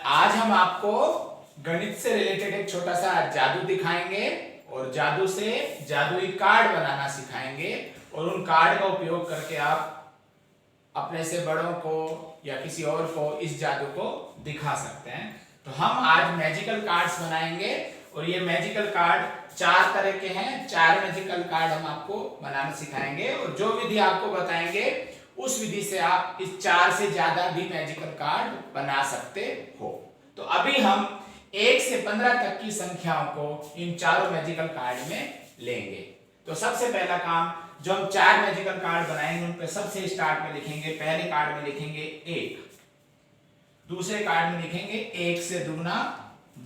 आज हम आपको गणित से रिलेटेड एक छोटा सा जादू दिखाएंगे और जादू से जादुई कार्ड बनाना सिखाएंगे और उन कार्ड का उपयोग करके आप अपने से बड़ों को या किसी और को इस जादू को दिखा सकते हैं। तो हम आज मैजिकल कार्ड्स बनाएंगे और ये मैजिकल कार्ड 4 तरह के हैं। 4 मैजिकल कार्ड हम आपको बनाना सिखाएंगे और जो विधि आपको बताएंगे उस विधि से आप इस 4 से ज्यादा भी मैजिकल कार्ड बना सकते हो। तो अभी हम 1 से 15 तक की संख्याओं को इन चारों मैजिकल कार्ड में लेंगे। तो सबसे पहला काम, जो हम 4 मैजिकल कार्ड बनाएंगे उन पे सबसे स्टार्ट में लिखेंगे, पहले कार्ड में लिखेंगे 1, दूसरे कार्ड में लिखेंगे 1 से दूना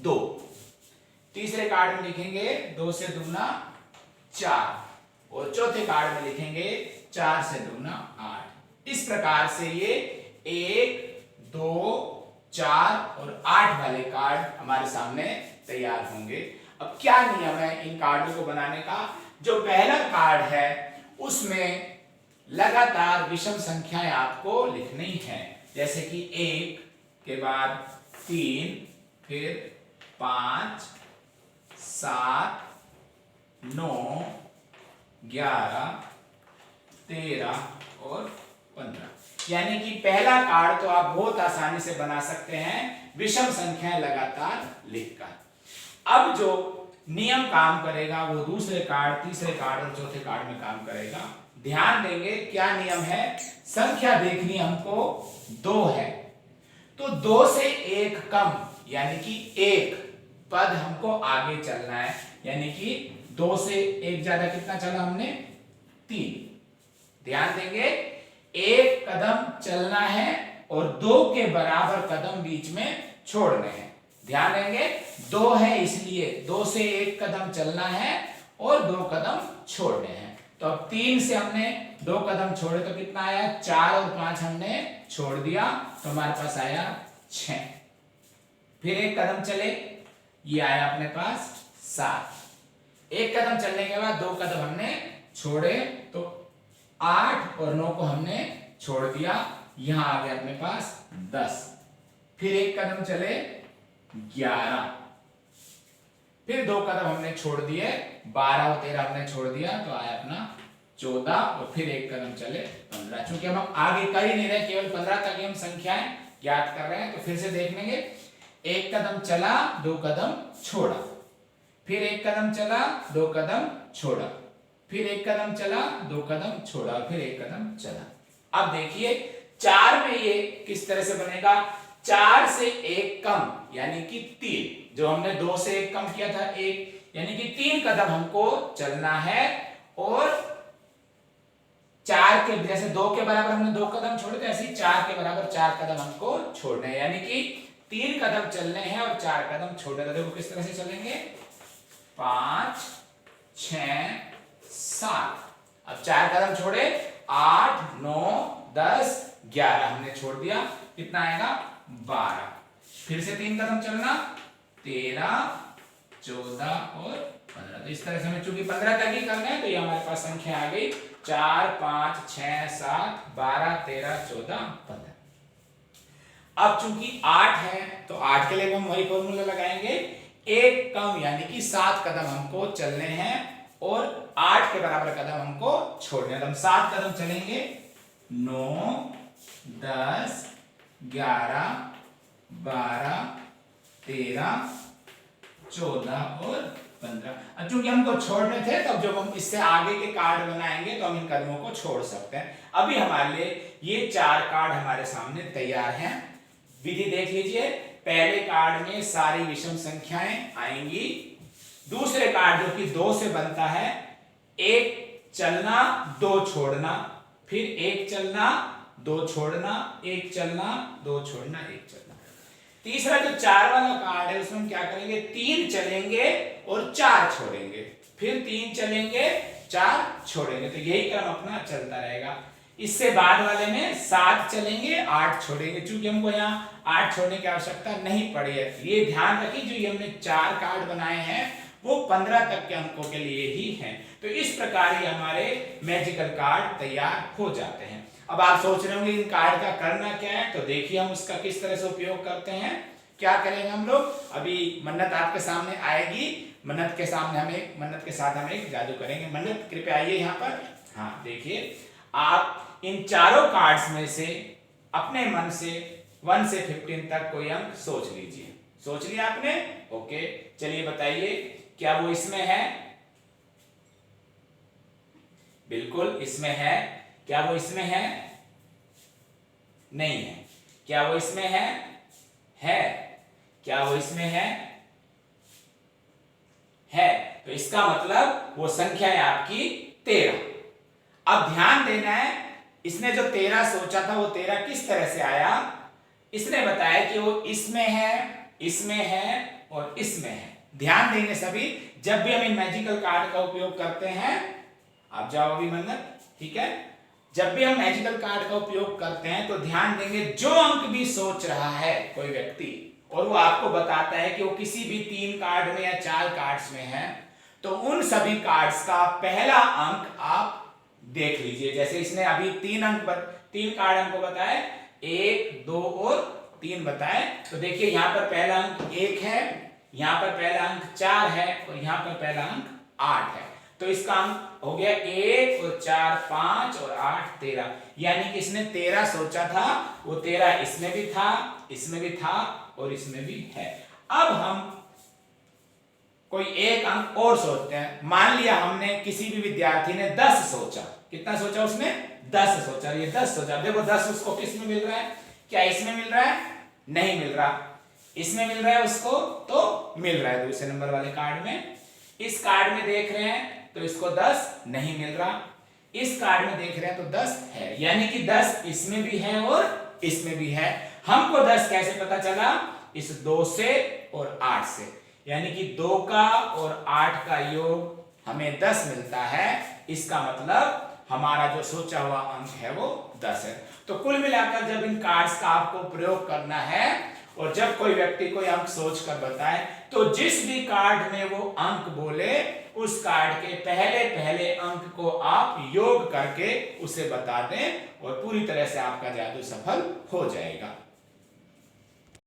2, तीसरे कार्ड में लिखेंगे 2 से दूना 4 और चौथे कार्ड में लिखेंगे 4 से दूना 8। इस प्रकार से ये 1, 2, 4 और 8 वाले कार्ड हमारे सामने तैयार होंगे। अब क्या नियम है इन कार्डों को बनाने का? जो पहला कार्ड है उसमें लगातार विषम संख्याएं आपको लिखनी है, जैसे कि 1 के बाद 3, फिर 5, 7, 9, 11, 13 और 15। यानी कि पहला कार्ड तो आप बहुत आसानी से बना सकते हैं विषम संख्याएं लगातार लिखकर। अब जो नियम काम करेगा वो दूसरे कार्ड, तीसरे कार्ड और चौथे कार्ड में काम करेगा। ध्यान देंगे क्या नियम है। संख्या देखनी हमको 2 है तो 2 से 1 कम यानी कि 1 पद हमको आगे चलना है। यानी कि 2 से 1 ज्यादा कितना चला हमने? 3। ध्यान देंगे 1 कदम चलना है और 2 के बराबर कदम बीच में छोड़ने हैं। ध्यान देंगे 2 है इसलिए 2 से 1 कदम चलना है और 2 कदम छोड़ने हैं। तो अब 3 से हमने 2 कदम छोड़े तो कितना आया? 4 और 5 हमने छोड़ दिया तो हमारे पास आया 6। फिर 1 कदम चले, ये आया अपने पास 7। 1 कदम चलने के बाद 2 कदम हमने छोड़े तो 8 और 9 को हमने छोड़ दिया, यहां आ गया अपने पास 10। फिर 1 कदम चले 11, फिर 2 कदम हमने छोड़ दिए 12 और 13 हमने छोड़ दिया तो आया अपना 14 और फिर 1 कदम चले 15। चूंकि हम आगे कर ही नहीं रहे, केवल 15 तक ही हम संख्याएं ज्ञात कर रहे हैं तो फिर से देख लेंगे। 1 कदम चला 2 कदम छोड़ा, फिर 1 कदम चला 2 कदम छोड़ा, फिर 1 कदम चला 2 कदम छोड़ा, फिर 1 कदम चला। अब देखिए 4 में ये किस तरह से बनेगा? 4 से 1 कम यानी कि 3, जो हमने 2 से 1 कम किया था 1, यानी कि 3 कदम हमको चलना है और 4 के जैसे 2 के बराबर हमने 2 कदम छोड़े थे ऐसे ही 4 के बराबर 4 कदम हमको छोड़ने हैं। यानी कि 3 कदम चलने हैं और 4 कदम छोड़ने हैं। देखो किस तरह से चलेंगे, 5, 6, 7। अब 4 कदम छोड़े 8, 9, 10, 11 हमने छोड़ दिया, कितना आएगा? 12। फिर से 3 कदम चलना 13, 14 और 15। तो इस तरह से हमें चूंकि 15 तक ही करना है तो ये हमारे पास संख्या आ गई 4, 5, 6, 7, 12, 13, 14, 15। अब चूंकि 8 है तो 8 के लिए हम वही फॉर्मूला लगाएंगे, 1 कम यानी कि 7 कदम हमको चलने हैं और 8 के बराबर कदम हमको छोड़ने हैं। हम 7 कदम चलेंगे 9, 10, 11, 12, 13, 14 और 15। अब चूंकि हमको छोड़ने थे तब जब हम इससे आगे के कार्ड बनाएंगे तो हम इन कदमों को छोड़ सकते हैं। अभी हमारे लिए ये 4 कार्ड हमारे सामने तैयार हैं। विधि देख लीजिए, पहले कार्ड में सारी विषम संख्याएं आएंगी, दूसरे कार्ड जो कि 2 से बनता है 1 चलना 2 छोड़ना, फिर 1 चलना 2 छोड़ना, 1 चलना 2 छोड़ना, 1 चलना। तीसरा जो 4 वाला कार्ड है उसमें हम क्या करेंगे? 3 चलेंगे और 4 छोड़ेंगे, फिर 3 चलेंगे 4 छोड़ेंगे। तो यही क्रम अपना चलता रहेगा। इससे बाद वाले में 7 चलेंगे 8 छोड़ेंगे। चूंकि हमको यहाँ 8 छोड़ने की आवश्यकता नहीं पड़ी है, ये ध्यान रखिए जो ये हमने 4 कार्ड बनाए हैं वो 15 तक के अंकों के लिए ही हैं। तो इस प्रकार ही हमारे मैजिकल कार्ड तैयार हो जाते हैं। अब आप सोच रहे होंगे इन कार्ड का करना क्या है, तो देखिए हम उसका किस तरह से उपयोग करते हैं। क्या करेंगे हम लोग, अभी मन्नत आपके सामने आएगी, मन्नत के साथ हम एक जादू करेंगे। मन्नत कृपया आइए यहाँ पर। हाँ देखिए, आप इन चारों कार्ड्स में से अपने मन से 1 से 15 तक कोई अंक सोच लीजिए। सोच लिया आपने? ओके, चलिए बताइए, क्या वो इसमें है? बिल्कुल इसमें है। क्या वो इसमें है? नहीं है। क्या वो इसमें है? है। क्या वो इसमें है? है। तो इसका मतलब वो संख्या है आपकी 13। अब ध्यान देना है, इसने जो 13 सोचा था वो 13 किस तरह से आया। इसने बताया कि वो इसमें है, इसमें है और इसमें है। ध्यान देंगे सभी, जब भी हम इन मैजिकल कार्ड का उपयोग करते हैं, आप जाओ अभी मन्नत, ठीक है, जब भी हम मैजिकल कार्ड का उपयोग करते हैं तो ध्यान देंगे, जो अंक भी सोच रहा है कोई व्यक्ति और वो आपको बताता है कि वो किसी भी 3 कार्ड में या 4 कार्ड्स में है, तो उन सभी कार्ड्स का पहला अंक आप देख लीजिए। जैसे इसने अभी 3 कार्ड हमको बताए, 1, 2 और 3 बताए, तो देखिए यहाँ पर पहला अंक 1 है, यहाँ पर पहला अंक 4 है और यहाँ पर पहला अंक 8 है। तो इसका अंक हो गया 1 और 4 5 और 8 13, यानी कि इसने 13 सोचा था, वो 13 इसमें भी था, इसमें भी था और इसमें भी है। अब हम कोई एक अंक और सोचते हैं। मान लिया हमने, किसी भी विद्यार्थी ने 10 सोचा। कितना सोचा उसने? 10 सोचा। ये 10 सोचा। देखो 10 उसको किस में मिल रहा है? क्या इसमें मिल रहा है? नहीं मिल रहा। इसमें मिल रहा है उसको? तो मिल रहा है दूसरे नंबर वाले कार्ड में। इस कार्ड में देख रहे हैं तो इसको 10 नहीं मिल रहा। इस कार्ड में देख रहे हैं तो 10 है, यानी कि 10 इसमें भी है और इसमें भी है। हमको 10 कैसे पता चला? इस 2 से और 8 से, यानी कि 2 का और 8 का योग हमें 10 मिलता है। इसका मतलब हमारा जो सोचा हुआ अंक है वो 10 है। तो कुल मिलाकर जब इन कार्ड्स का आपको प्रयोग करना है और जब कोई व्यक्ति कोई अंक सोच कर बताए, तो जिस भी कार्ड में वो अंक बोले, उस कार्ड के पहले पहले अंक को आप योग करके उसे बता दें और पूरी तरह से आपका जादू सफल हो जाएगा।